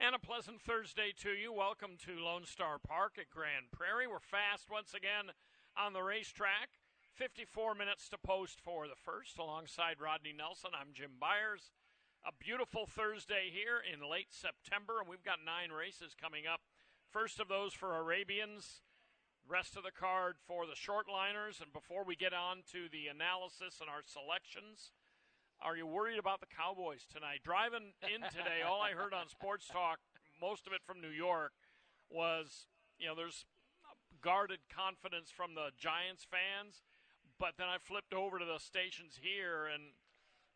And a pleasant Thursday to you. Welcome to Lone Star Park at Grand Prairie. We're fast once again on the racetrack. 54 minutes to post for the first. Alongside Rodney Nelson, I'm Jim Byers. A beautiful Thursday here in late September, and we've got 9 races coming up. First of those for Arabians, rest of the card for the shortliners. And before we get on to the analysis and our selections, are you worried about the Cowboys tonight? Driving in today, all I heard on Sports Talk, most of it from New York, was, there's guarded confidence from the Giants fans. But then I flipped over to the stations here, and,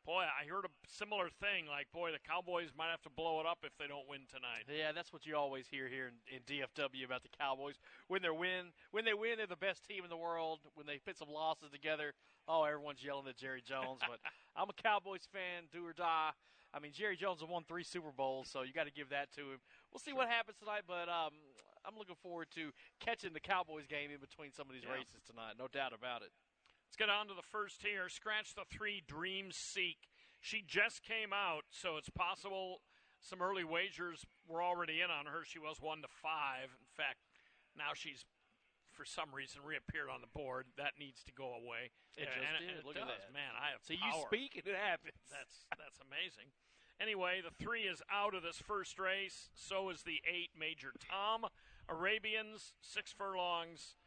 boy, I heard a similar thing. Like, boy, the Cowboys might have to blow it up if they don't win tonight. Yeah, that's what you always hear here in DFW about the Cowboys. When they win, they're the best team in the world. When they put some losses together, everyone's yelling at Jerry Jones. But I'm a Cowboys fan, do or die. I mean, Jerry Jones has won 3 Super Bowls, so you got to give that to him. We'll see what happens tonight, but I'm looking forward to catching the Cowboys game in between some of these races tonight, no doubt about it. Let's get on to the first here. Scratch the 3, Dream Seek. She just came out, so it's possible some early wagers were already in on her. She was 1-5. In fact, now she's, for some reason, reappeared on the board. That needs to go away. It just did. Look at that. Man, I have power. You speak and it happens. That's amazing. Anyway, the 3 is out of this first race. So is the 8, Major Tom. Arabians, 6 furlongs.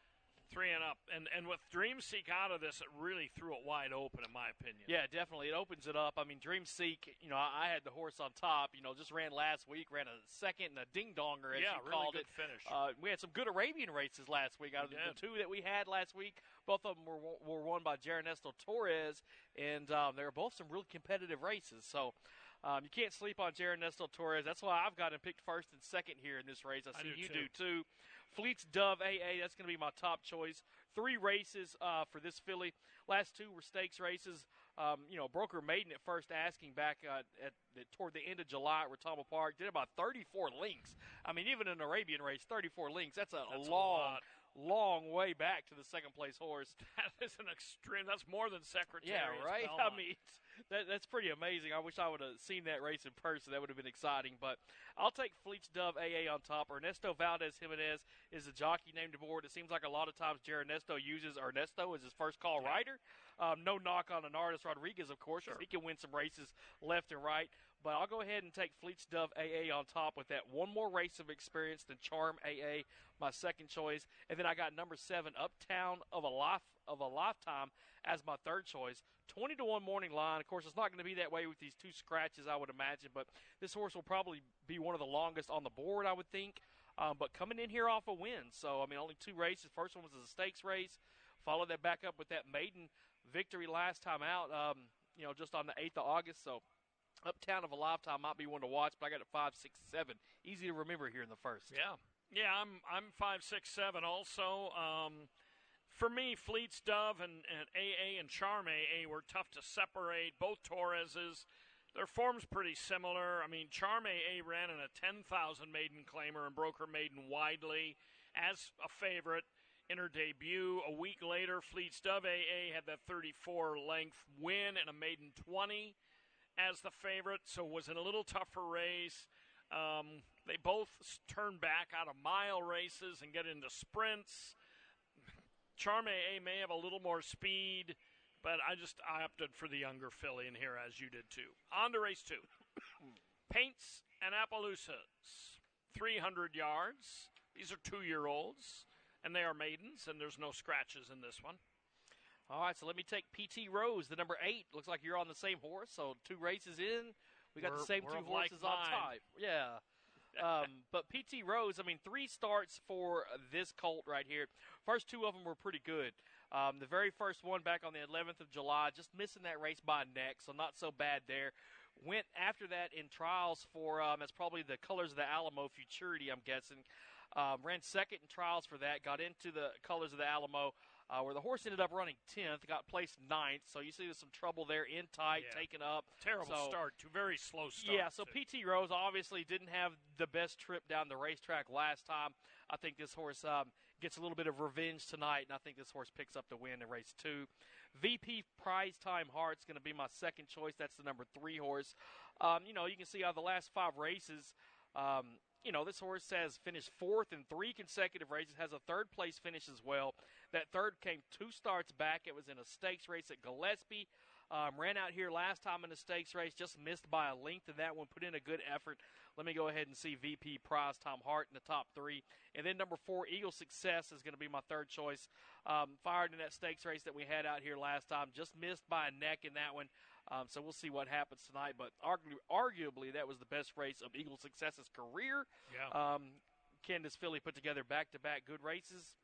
3 and up. And with Dream Seek out of this, it really threw it wide open, in my opinion. Yeah, definitely. It opens it up. I mean, Dream Seek, I had the horse on top, just ran last week, ran a second and a ding-donger, as you really called good it. Finish. We had some good Arabian races last week. Out of the 2 that we had last week, both of them were won by Ernesto Torres, and they were both some really competitive races. So you can't sleep on Ernesto Torres. That's why I've got him picked first and second here in this race. I see you do too. Fleet's Dove AA, that's going to be my top choice. 3 races for this filly. Last 2 were stakes races. Broker Maiden at first asking back toward the end of July at Retama Park. Did about 34 lengths. I mean, even in an Arabian race, 34 lengths. That's a long way back to the second-place horse. That is an extreme. That's more than Secretary. Yeah, right? Belmont. I mean, that's pretty amazing. I wish I would have seen that race in person. That would have been exciting. But I'll take Fleet's Dove AA on top. Ernesto Valdez Jimenez is the jockey named aboard. It seems like a lot of times Ernesto uses Ernesto as his first-call rider. No knock on Enardes Rodriguez, of course. Sure. He can win some races left and right. But I'll go ahead and take Fleet's Dove AA on top with that one more race of experience than Charm AA, my second choice. And then I got number 7, Uptown of a Lifetime, as my third choice. 20-1 morning line. Of course, it's not going to be that way with these 2 scratches, I would imagine. But this horse will probably be one of the longest on the board, I would think. But coming in here off a win. So, I mean, only 2 races. First one was a stakes race. Followed that back up with that maiden victory last time out, just on the 8th of August. So, Uptown of a Lifetime might be one to watch, but I got it 5, 6, 7. Easy to remember here in the first. Yeah, I'm 5, 6, 7 also. For me, Fleet's Dove and AA and Charm AA were tough to separate. Both Torreses, their form's pretty similar. I mean, Charm AA ran in a 10,000 maiden claimer and broke her maiden widely as a favorite in her debut. A week later, Fleet's Dove AA had that 34-length win in a maiden 20 as the favorite, so it was in a little tougher race. They both turn back out of mile races and get into sprints. Charm AA may have a little more speed, but I opted for the younger filly in here, as you did too. On to race 2. Paints and Appaloosas, 300 yards. These are 2-year-olds, and they are maidens, and there's no scratches in this one. All right, so let me take PT Rose, the number 8. Looks like you're on the same horse, so 2 races in. We got the same 2 horses on top. Yeah. But PT Rose, 3 starts for this colt right here. First 2 of them were pretty good. The very first one back on the 11th of July, just missing that race by a neck, so not so bad there. Went after that in trials for, that's probably the Colors of the Alamo Futurity, I'm guessing. Ran second in trials for that, got into the Colors of the Alamo, where the horse ended up running 10th, got placed 9th. So you see there's some trouble there, in tight, taken up. Terrible start, very slow start. Yeah, so PT Rose obviously didn't have the best trip down the racetrack last time. I think this horse gets a little bit of revenge tonight, and I think this horse picks up the win in race 2. VP Prize Time Heart's going to be my second choice. That's the number 3 horse. You can see out of the last 5 races, This horse has finished fourth in 3 consecutive races, has a third-place finish as well. That third came 2 starts back. It was in a stakes race at Gillespie. Ran out here last time in a stakes race, just missed by a length in that one, put in a good effort. Let me go ahead and see VP Prize, Tom Hart in the top 3. And then number 4, Eagle Success is going to be my third choice. Fired in that stakes race that we had out here last time, just missed by a neck in that one. So we'll see what happens tonight. But arguably, that was the best race of Eagle Success's career. Yeah. Candace Philly put together back-to-back good races.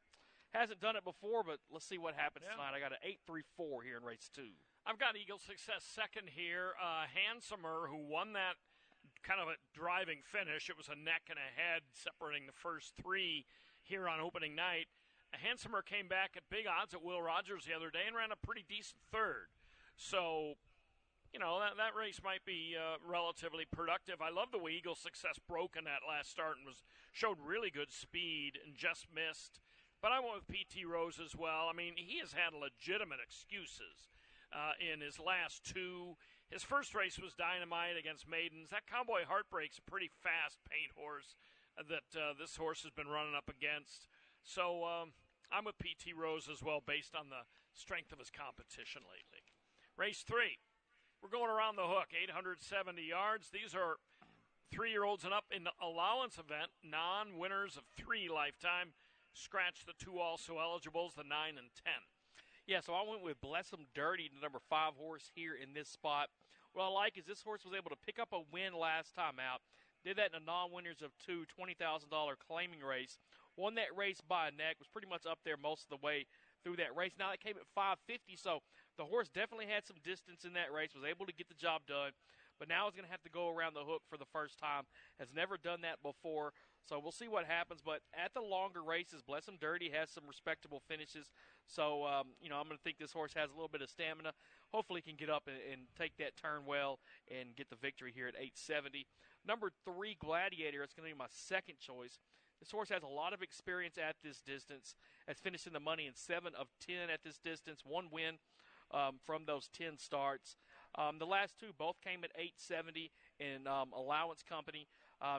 Hasn't done it before, but let's see what happens tonight. I got an 8-3-4 here in race 2. I've got Eagle Success second here. Handsomer, who won that kind of a driving finish. It was a neck and a head separating the first 3 here on opening night. Handsomer came back at big odds at Will Rogers the other day and ran a pretty decent third. So, that race might be relatively productive. I love the way Eagle Success broke in that last start and showed really good speed and just missed. But I went with P.T. Rose as well. I mean, he has had legitimate excuses in his last 2. His first race was Dynamite against Maidens. That Cowboy Heartbreak's a pretty fast paint horse that this horse has been running up against. So I'm with P.T. Rose as well based on the strength of his competition lately. Race 3. We're going around the hook, 870 yards. These are 3-year-olds and up in the allowance event, non-winners of 3 lifetime. Scratch the 2 also eligibles, the 9 and 10. Yeah, so I went with Bless 'em Dirty, the number 5 horse here in this spot. What I like is this horse was able to pick up a win last time out. Did that in a non-winners of 2 $20,000 claiming race. Won that race by a neck, was pretty much up there most of the way through that race. Now it came at 550, so the horse definitely had some distance in that race, was able to get the job done. But now he's going to have to go around the hook for the first time. Has never done that before, so we'll see what happens. But at the longer races, Bless 'em Dirty has some respectable finishes. So, I'm going to think this horse has a little bit of stamina. Hopefully he can get up and take that turn well and get the victory here at 870. Number 3, Gladiator, it's going to be my second choice. This horse has a lot of experience at this distance. Has finished in the money in 7 of 10 at this distance. 1 win from those 10 starts. The last 2 both came at 870 in allowance company.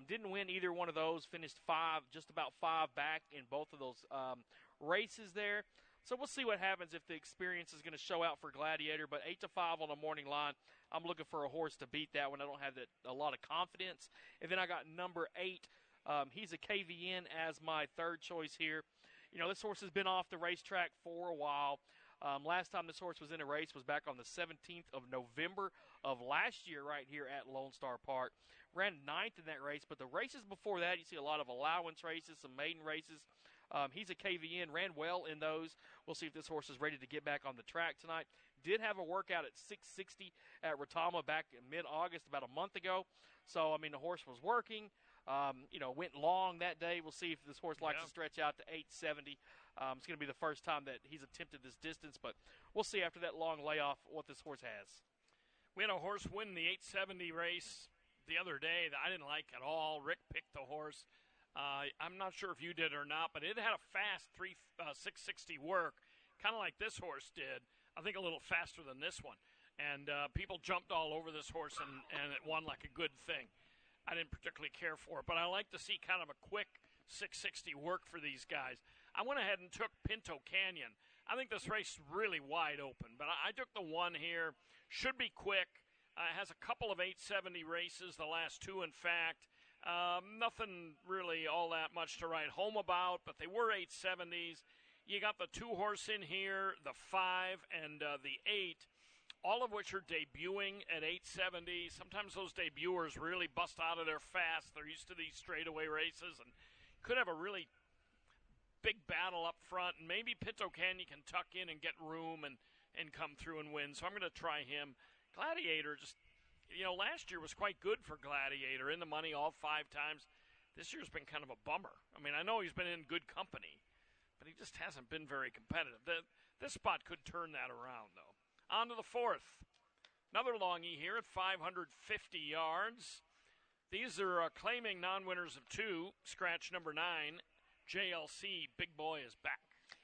Didn't win either one of those. Finished just about 5 back in both of those races there. So we'll see what happens if the experience is going to show out for Gladiator. But 8-5 on the morning line. I'm looking for a horse to beat that one. I don't have a lot of confidence. And then I got number 8. He's a KVN as my third choice here. This horse has been off the racetrack for a while. Last time this horse was in a race was back on the 17th of November of last year right here at Lone Star Park. Ran 9th in that race, but the races before that, you see a lot of allowance races, some maiden races. He's a KVN, ran well in those. We'll see if this horse is ready to get back on the track tonight. Did have a workout at 660 at Retama back in mid-August, about a month ago. So, the horse was working. Went long that day. We'll see if this horse likes to stretch out to 870. It's going to be the first time that he's attempted this distance, but we'll see after that long layoff what this horse has. We had a horse win the 870 race the other day that I didn't like at all. Rick picked the horse. I'm not sure if you did or not, but it had a fast 660 work, kind of like this horse did. I think a little faster than this one. And people jumped all over this horse, and it won like a good thing. I didn't particularly care for it, but I like to see kind of a quick 660 work for these guys. I went ahead and took Pinto Canyon. I think this race is really wide open, but I took the 1 here. Should be quick. It has a couple of 870 races, the last 2, in fact. Nothing really all that much to write home about, but they were 870s. You got the 2 horse in here, the 5 and the 8. All of which are debuting at 870. Sometimes those debuters really bust out of there fast. They're used to these straightaway races and could have a really big battle up front. And maybe Pinto Canyon can tuck in and get room and come through and win. So I'm going to try him. Gladiator just, last year was quite good for Gladiator. In the money all 5 times. This year's been kind of a bummer. I know he's been in good company, but he just hasn't been very competitive. This spot could turn that around, though. On to the 4th. Another longie here at 550 yards. These are claiming non-winners of 2. Scratch number 9. JLC, Big Boy, is back.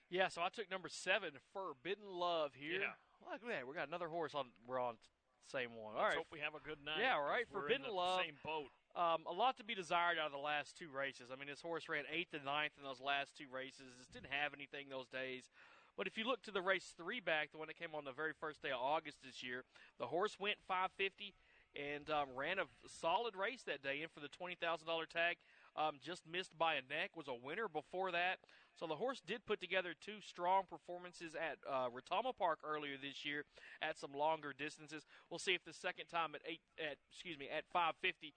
Yeah, so I took number 7, Forbidden Love here. Yeah. Look at that. We got another horse we're on the same one. All Let's right. hope we have a good night. Yeah, right. We're Forbidden in the Love. same boat. A lot to be desired out of the last two races. I mean, this horse ran 8th and 9th in those last two races. Just didn't have anything those days. But if you look to the race 3 back, the one that came on the very first day of August this year, the horse went 550 and ran a solid race that day in for the $20,000 tag. Just missed by a neck, was a winner before that. So the horse did put together 2 strong performances at Retama Park earlier this year at some longer distances. We'll see if the second time at 550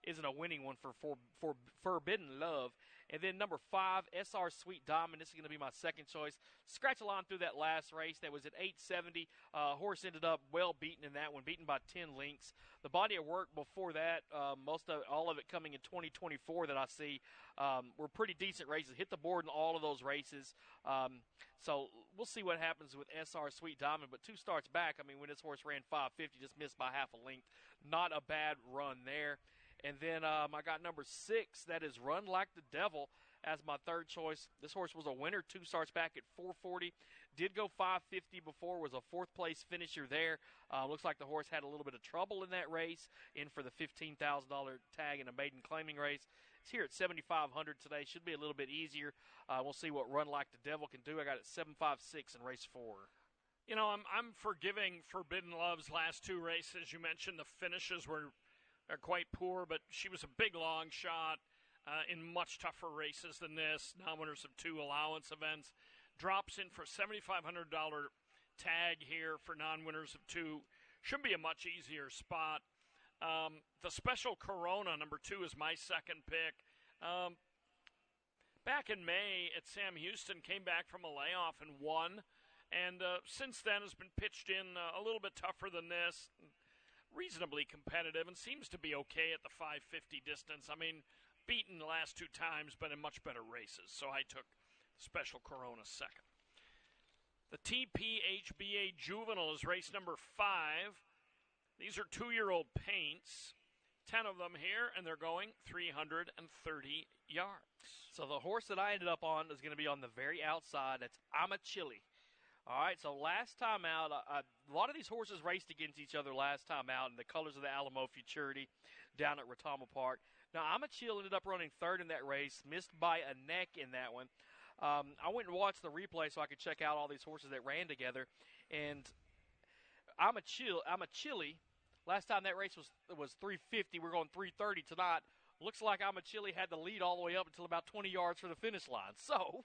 isn't a winning one for Forbidden Love. And then number 5, SR Sweet Diamond. This is going to be my second choice. Scratch a line through that last race. That was at 870. Horse ended up well beaten in that one, beaten by 10 lengths. The body of work before that, all of it coming in 2024 that I see, were pretty decent races. Hit the board in all of those races. So we'll see what happens with SR Sweet Diamond. But 2 starts back, I mean, when this horse ran 550, just missed by half a length. Not a bad run there. And then I got number 6, that is Run Like the Devil, as my third choice. This horse was a winner, 2 starts back at 440. Did go 550 before, was a 4th place finisher there. Looks like the horse had a little bit of trouble in that race, in for the $15,000 tag in a maiden claiming race. It's here at 7,500 today. Should be a little bit easier. We'll see what Run Like the Devil can do. I got it 756 in race 4. You know, I'm forgiving Forbidden Love's last 2 races. You mentioned the finishes are quite poor, but she was a big long shot in much tougher races than this. Non-winners of 2 allowance events. Drops in for $7,500 tag here for non-winners of 2. Should be a much easier spot. The Special Corona, number 2, is my second pick. Back in May at Sam Houston, came back from a layoff and won. And since then has been pitched in a little bit tougher than this. Reasonably competitive and seems to be okay at the 550 distance. I mean, beaten the last 2 times, but in much better races. So I took Special Corona second. The TPHBA Juvenile is race number 5. These are 2-year-old paints. 10 of them here, and they're going 330 yards. So the horse that I ended up on is going to be on the very outside. That's I'm a Chili. All right, so last time out, a lot of these horses raced against each other last time out in the colors of the Alamo Futurity down at Retama Park. Now, I'm a Chill ended up running 3rd in that race, missed by a neck in that one. I went and watched the replay so I could check out all these horses that ran together. And I'm a Chili. Last time that race was 350. We're going 330 tonight. Looks like I'm a Chili had the lead all the way up until about 20 yards from the finish line. So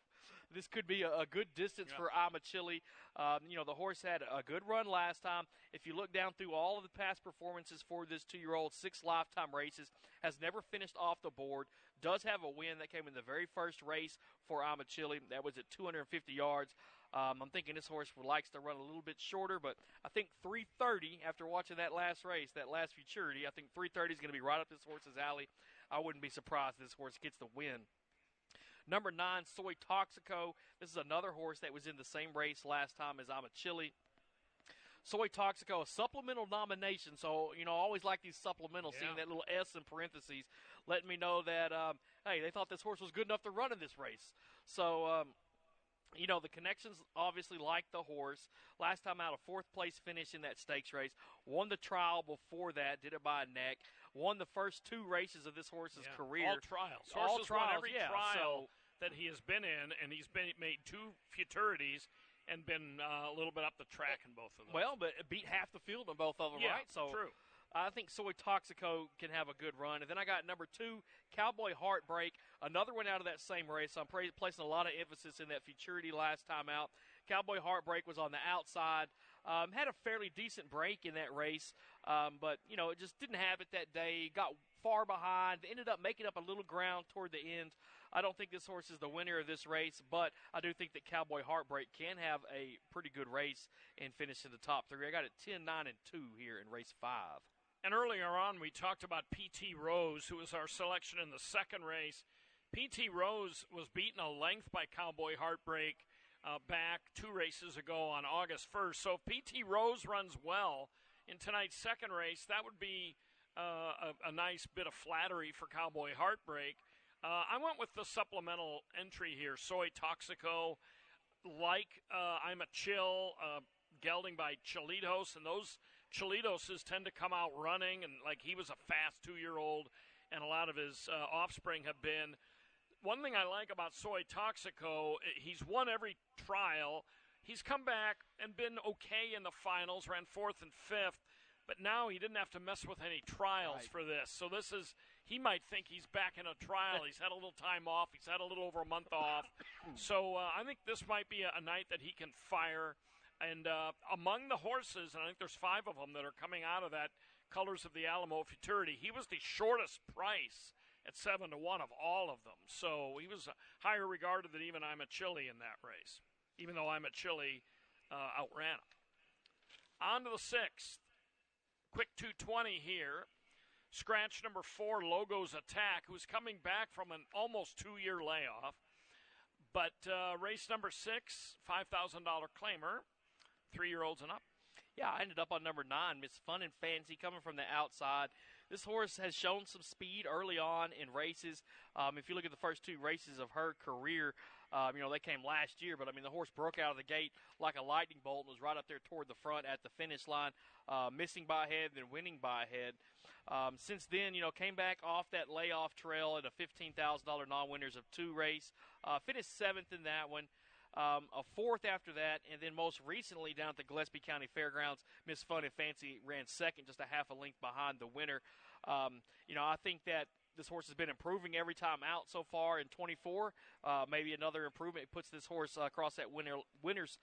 this could be a good distance for I'm a Chili. The horse had a good run last time. If you look down through all of the past performances for this 2-year-old, 6 lifetime races, has never finished off the board, does have a win that came in the very first race for I'm a Chili. That was at 250 yards. I'm thinking this horse likes to run a little bit shorter, but I think 330, after watching that last race, that last Futurity, I think 330 is going to be right up this horse's alley. I wouldn't be surprised if this horse gets the win. Number 9, Soy Toxico. This is another horse that was in the same race last time as I'm a Chili. Soy Toxico, a supplemental nomination. So, I always like these supplementals, seeing that little S in parentheses, letting me know that, hey, they thought this horse was good enough to run in this race. So, the connections obviously like the horse. Last time out, a 4th place finish in that stakes race. Won the trial before that, did it by a neck. Won the first 2 races of this horse's career. All trials. Horses won every trial that he has been in, and he's made 2 Futurities and been a little bit up the track in both of them. Well, but it beat half the field in both of them, right? So true. I think Soy Toxico can have a good run. And then I got number 2, Cowboy Heartbreak, another one out of that same race. I'm placing a lot of emphasis in that Futurity last time out. Cowboy Heartbreak was on the outside. Had a fairly decent break in that race, but, it just didn't have it that day. Got far behind. Ended up making up a little ground toward the end. I don't think this horse is the winner of this race, but I do think that Cowboy Heartbreak can have a pretty good race and finish in the top 3. I got it 10, 9, and 2 here in race 5. And earlier on, we talked about P.T. Rose, who was our selection in the second race. P.T. Rose was beaten a length by Cowboy Heartbreak back 2 races ago on August 1st. So if P.T. Rose runs well in tonight's second race, that would be a nice bit of flattery for Cowboy Heartbreak. I went with the supplemental entry here, Soy Toxico, I'm a Chill, gelding by Chilitos, and those Cholitoses tend to come out running, and like he was a fast 2-year-old, and a lot of his offspring have been. One thing I like about Soy Toxico, he's won every trial. He's come back and been okay in the finals, ran 4th and 5th, but now he didn't have to mess with any trials for this. So he might think he's back in a trial. He's had a little time off. He's had a little over a month off. So I think this might be a night that he can fire. And among the horses, and I think there's 5 of them that are coming out of that Colors of the Alamo Futurity, he was the shortest price at 7-1 of all of them. So he was higher regarded than even I'm a Chili in that race, even though I'm a Chili outran him. On to the 6th. Quick 220 here. Scratch number 4, Logos Attack, who's coming back from an almost 2-year layoff. But race number 6, $5,000 claimer, 3-year-olds and up. Yeah, I ended up on number 9, Miss Fun and Fancy, coming from the outside. This horse has shown some speed early on in races. If you look at the first 2 races of her career, they came last year, but, the horse broke out of the gate like a lightning bolt and was right up there toward the front at the finish line, missing by a head, then winning by a head. Since then, came back off that layoff trail at a $15,000 non-winners of 2 race, finished 7th in that one. A 4th after that, and then most recently down at the Gillespie County Fairgrounds, Miss Fun and Fancy ran 2nd, just a half a length behind the winner. I think that this horse has been improving every time out so far in 24. Maybe another improvement puts this horse across that winner's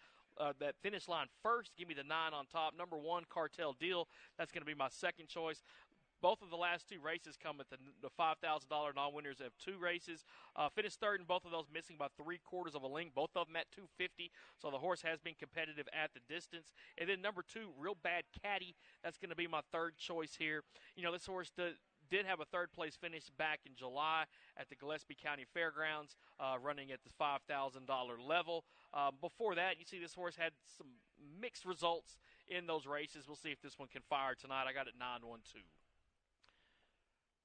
that finish line first. Give me the 9 on top. Number 1, Cartel Deal. That's going to be my second choice. Both of the last 2 races come at the $5,000 non-winners of 2 races. Finished 3rd in both of those, missing by 3/4 of a length. Both of them at 250. So the horse has been competitive at the distance. And then number 2, Real Bad Caddy. That's going to be my 3rd choice here. This horse did have a 3rd place finish back in July at the Gillespie County Fairgrounds, running at the $5,000 level. Before that, you see this horse had some mixed results in those races. We'll see if this one can fire tonight. I got it 9-1-2.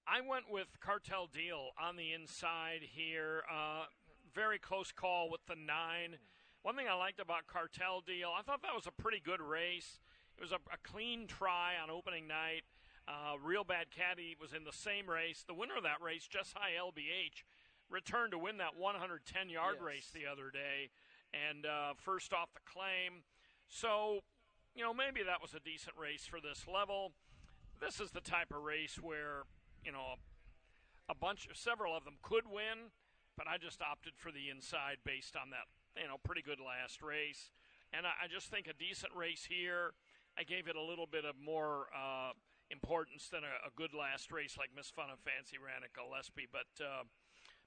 I went with Cartel Deal on the inside here. Very close call with the 9. One thing I liked about Cartel Deal, I thought that was a pretty good race. It was a clean try on opening night. Real Bad Caddy was in the same race. The winner of that race, Just High LBH, returned to win that 110-yard race the other day, and first off the claim. So, maybe that was a decent race for this level. This is the type of race where several of them could win, but I just opted for the inside based on that, pretty good last race. And I just think a decent race here. I gave it a little bit of more importance than a good last race like Miss Fun and Fancy ran at Gillespie. But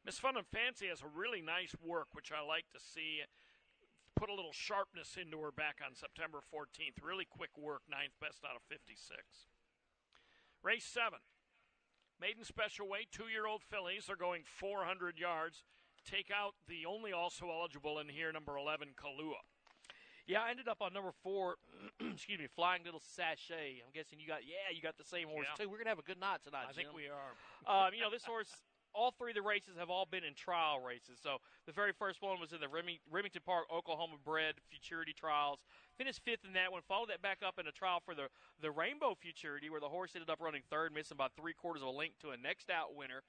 Miss Fun and Fancy has a really nice work, which I like to see. Put a little sharpness into her back on September 14th. Really quick work, 9th best out of 56. Race 7. Maiden special weight, 2-year-old fillies. They're going 400 yards. Take out the only also eligible in here, number 11, Kalua. Yeah, I ended up on number 4, Flying Little Sachet. I'm guessing you got the same horse, too. We're going to have a good night tonight, Jim. I think we are. This horse, all 3 of the races have all been in trial races. So the very first one was in the Remington Park, Oklahoma bred Futurity Trials. Finished 5th in that one. Followed that back up in a trial for the Rainbow Futurity, where the horse ended up running 3rd, missing by 3/4 of a length to a next out winner.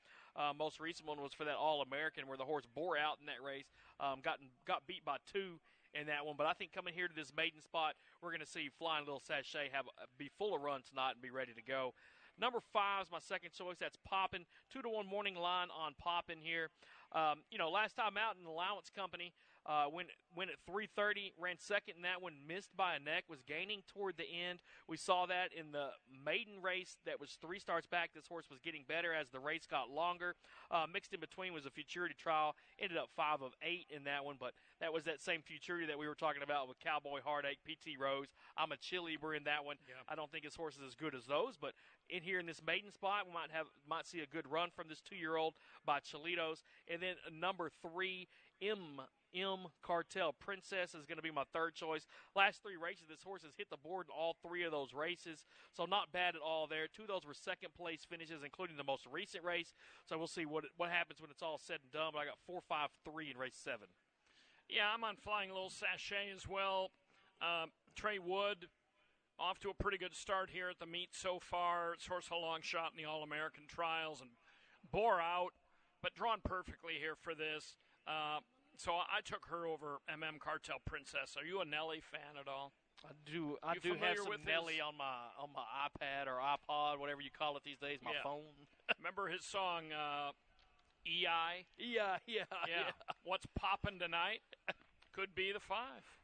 Most recent one was for that All-American, where the horse bore out in that race. Got beat by 2 in that one. But I think coming here to this maiden spot, we're going to see Flying Little Sachet be full of run tonight and be ready to go. Number 5 is my second choice. That's Poppin'. 2-1 morning line on Poppin' here. Last time out in the Allowance Company, went at 3:30, ran 2nd in that one, missed by a neck, was gaining toward the end. We saw that in the maiden race that was 3 starts back. This horse was getting better as the race got longer. Mixed in between was a Futurity Trial. Ended up 5 of 8 in that one, but that was that same Futurity that we were talking about with Cowboy Heartache, P.T. Rose. I'm a Chili. We're in that one. Yeah. I don't think his horse is as good as those, but in here in this maiden spot, we might see a good run from this 2-year-old by Cholitos. And then number 3, M Cartel Princess is going to be my 3rd choice. Last 3 races, this horse has hit the board in all 3 of those races, so not bad at all there. 2 of those were 2nd place finishes, including the most recent race. So we'll see what happens when it's all said and done. But I got 4-5-3 in race 7. Yeah, I'm on Flying Little Sachet as well. Trey Wood off to a pretty good start here at the meet so far. This horse a long shot in the All-American trials and bore out, but drawn perfectly here for this. So I took her over Cartel Princess. Are you a Nelly fan at all? I do have some Nelly on my iPad or iPod, whatever you call it these days, my phone. Remember his song, EI? Yeah. What's poppin' tonight? Could be the 5.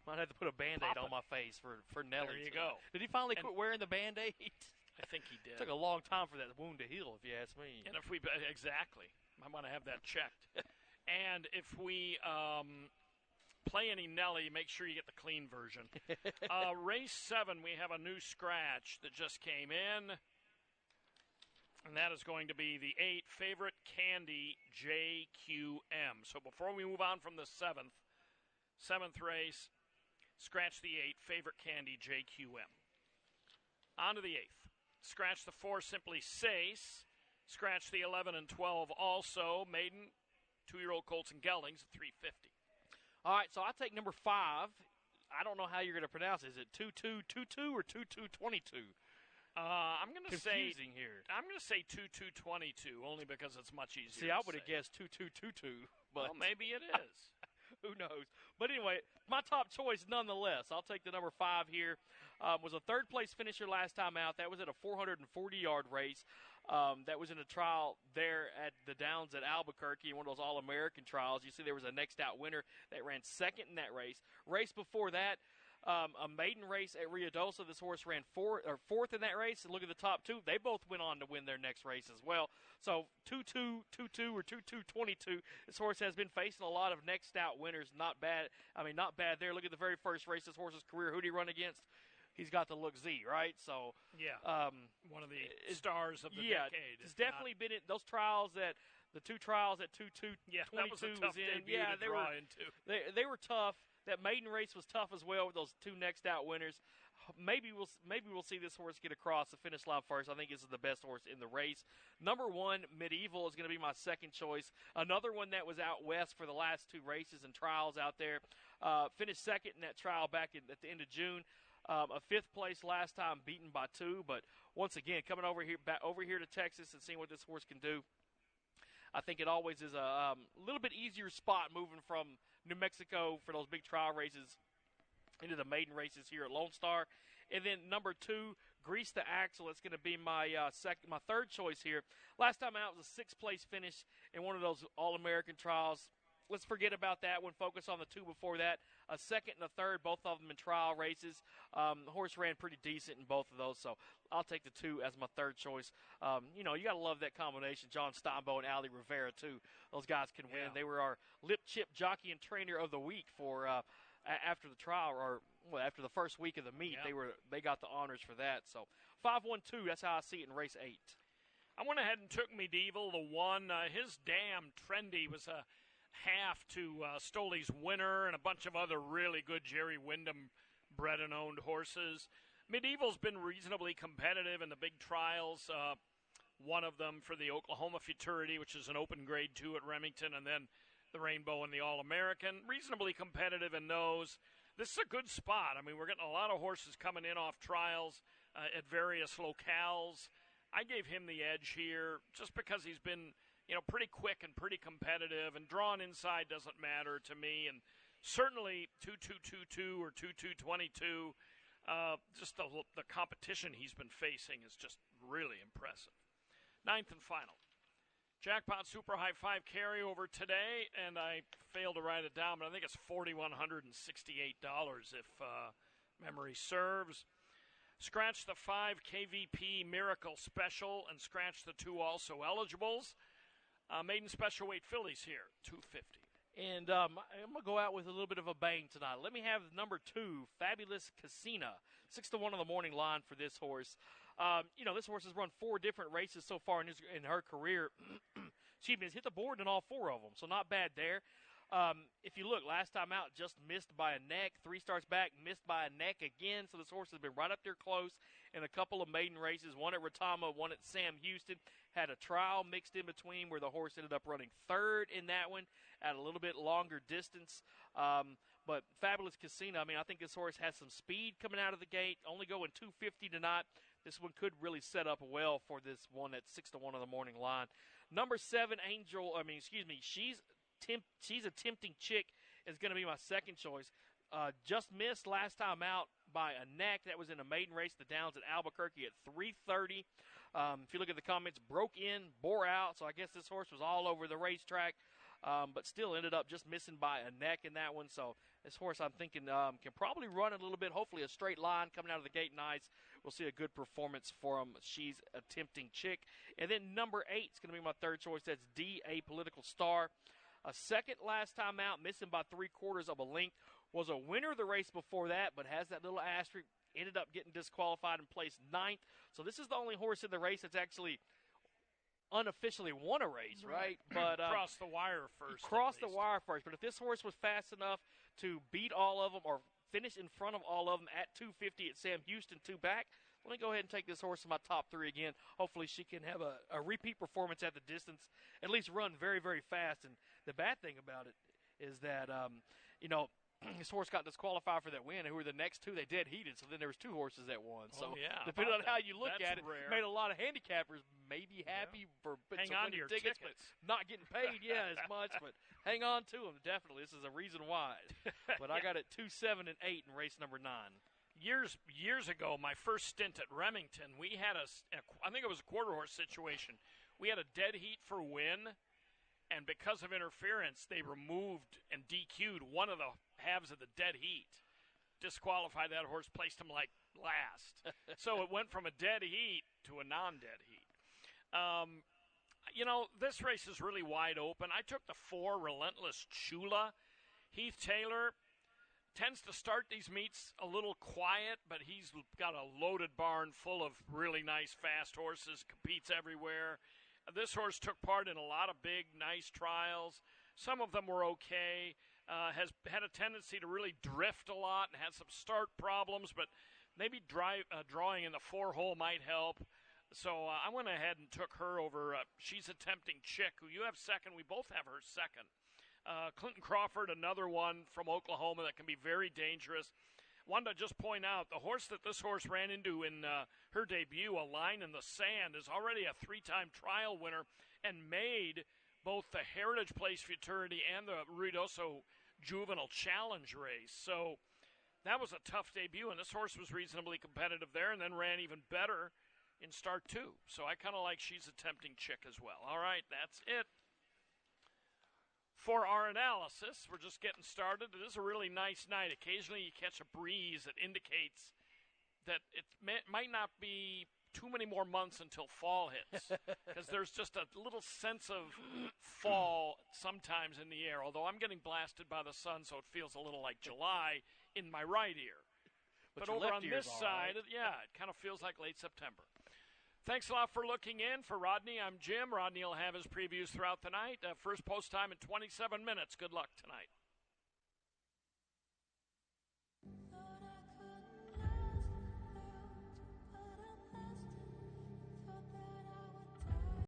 Might have to put a Band-Aid on my face for Nelly. There you go. Did he finally quit wearing the Band-Aid? I think he did. It took a long time for that wound to heal, if you ask me. And if we exactly, I want to have that checked. And if we play any Nelly, make sure you get the clean version. Race 7, we have a new scratch that just came in. And that is going to be the 8 Favorite Candy JQM. So before we move on from the 7th race, scratch the 8 Favorite Candy JQM. On to the 8th. Scratch the 4 Simply Sace. Scratch the 11 and 12 also. Maiden, 2-year-old Colts and Geldings at $3.50. All right, so I take number 5. I don't know how you're going to pronounce it. Is it 2222 or 2222? I'm going to say confusing here. I'm going to say 2222 only because it's much easier. See, I would have guessed 2222, but well, maybe it is. Who knows? But anyway, my top choice nonetheless. I'll take the number 5 here. Was a third-place finisher last time out. That was at a 440-yard race. That was in a trial there at the Downs at Albuquerque, one of those All-American trials. You see there was a next-out winner that ran second in that race. Race before that, a maiden race at Ruidoso. This horse ran fourth in that race. And look at the top 2. They both went on to win their next race as well. So 2-2, 2-2, or 2-2-22. This horse has been facing a lot of next-out winners. Not bad. I mean, not bad there. Look at the very first race this horse's career. Who did he run against? He's got the look Z, right? So yeah, one of the stars of the decade. It's definitely been in those trials the 2 trials at 2-2. Yeah, that was a tough debut to draw into. They were tough. That maiden race was tough as well with those 2 next out winners. Maybe we'll see this horse get across the finish line first. I think this is the best horse in the race. Number 1, Medieval, is going to be my second choice. Another one that was out west for the last 2 races and trials out there. Finished second in that trial back at the end of June. A 5th place last time, beaten by 2. But once again, coming over here to Texas and seeing what this horse can do. I think it always is a little bit easier spot moving from New Mexico for those big trial races into the maiden races here at Lone Star. And then number 2, Grease the Axle. It's going to be my third choice here. Last time out was a 6th place finish in one of those All-American trials. Let's forget about that one. Focus on the 2 before that. A 2nd and a 3rd, both of them in trial races. The horse ran pretty decent in both of those, so I'll take the 2 as my third choice. You got to love that combination, John Steinbo and Ali Rivera, too. Those guys can win. They were our lip chip jockey and trainer of the week for after the trial, or after the first week of the meet. They got the honors for that. So 5-1-2, that's how I see it in race 8. I went ahead and took Medieval, the 1. His Damn Trendy was a half to Stoley's Winner and a bunch of other really good Jerry Wyndham bred and owned horses. Medieval's been reasonably competitive in the big trials. One of them for the Oklahoma Futurity, which is an open grade 2 at Remington, and then the Rainbow and the All-American. Reasonably competitive in those. This is a good spot. I mean, we're getting a lot of horses coming in off trials at various locales. I gave him the edge here just because he's been pretty quick and pretty competitive, and drawn inside doesn't matter to me. And certainly 2-2-2-2 or 2-2-22, just the competition he's been facing is just really impressive. 9th and final. Jackpot Super High 5 carryover today, and I failed to write it down, but I think it's $4,168 if memory serves. Scratch the 5 KVP Miracle Special and scratch the 2 also eligibles. Maiden special weight fillies here, $250. And I'm going to go out with a little bit of a bang tonight. Let me have number 2, Fabulous Casina. 6-1 on the morning line for this horse. This horse has run 4 different races so far in her career. She has hit the board in all 4 of them, so not bad there. If you look, last time out, just missed by a neck. 3 starts back, missed by a neck again. So this horse has been right up there close in a couple of maiden races. One at Retama, one at Sam Houston. Had a trial mixed in between where the horse ended up running third in that one at a little bit longer distance. But Fabulous Casino, I mean, I think this horse has some speed coming out of the gate. Only going 250 tonight. This one could really set up well for this one at 6-1 on the morning line. Number 7, She's a Tempting Chick is going to be my second choice. Just missed last time out by a neck. That was in a maiden race, the Downs at Albuquerque at 3:30. If you look at the comments, broke in, bore out. So I guess this horse was all over the racetrack, but still ended up just missing by a neck in that one. So this horse, I'm thinking, can probably run a little bit. Hopefully a straight line coming out of the gate nice. We'll see a good performance for him. She's a Tempting Chick. And then number 8 is going to be my third choice. That's D, A Political Star. A second last time out, missing by 3/4 of a length. Was a winner of the race before that, but has that little asterisk. Ended up getting disqualified and placed 9th. So this is the only horse in the race that's actually unofficially won a race, right? But crossed the wire first. Crossed the wire first. But if this horse was fast enough to beat all of them or finish in front of all of them at 250 at Sam Houston, 2 back, let me go ahead and take this horse in my top 3 again. Hopefully she can have a repeat performance at the distance, at least run very, very fast. And the bad thing about it is that, this horse got disqualified for that win, and who were the next 2? They dead heated, so then there was 2 horses that won. So depending on how you look at it, made a lot of handicappers maybe happy for hang on to your tickets, but not getting paid, as much. But hang on to them, definitely. This is a reason why. But I got it 2, 7, and 8 in race number 9. Years ago, my first stint at Remington, we had I think it was a quarter horse situation. We had a dead heat for win, and because of interference, they removed and DQ'd one of the halves of the dead heat. Disqualified that horse, placed him like last. So it went from a dead heat to a non-dead heat. This race is really wide open. I took the 4, Relentless Chula. Heath Taylor tends to start these meets a little quiet, but he's got a loaded barn full of really nice, fast horses, competes everywhere. This horse took part in a lot of big, nice trials. Some of them were okay. Has had a tendency to really drift a lot and has some start problems, but maybe drawing in the 4-hole might help. So I went ahead and took her over. She's a Tempting Chick, who you have second. We both have her second. Clinton Crawford, another one from Oklahoma that can be very dangerous. Wanted to just point out, the horse that this horse ran into in her debut, A Line in the Sand, is already a 3-time trial winner and made both the Heritage Place Futurity and the Ruidoso Juvenile Challenge race. So that was a tough debut, and this horse was reasonably competitive there and then ran even better in start 2. So I kind of like She's a Tempting Chick as well. All right, that's it for our analysis. We're just getting started. It is a really nice night. Occasionally you catch a breeze that indicates that it might not be too many more months until fall hits, because there's just a little sense of fall sometimes in the air, although I'm getting blasted by the sun, so it feels a little like July in my right ear. But over on this side, it kind of feels like late September. Thanks a lot for looking in. For Rodney, I'm Jim. Rodney will have his previews throughout the night. First post time in 27 minutes. Good luck tonight.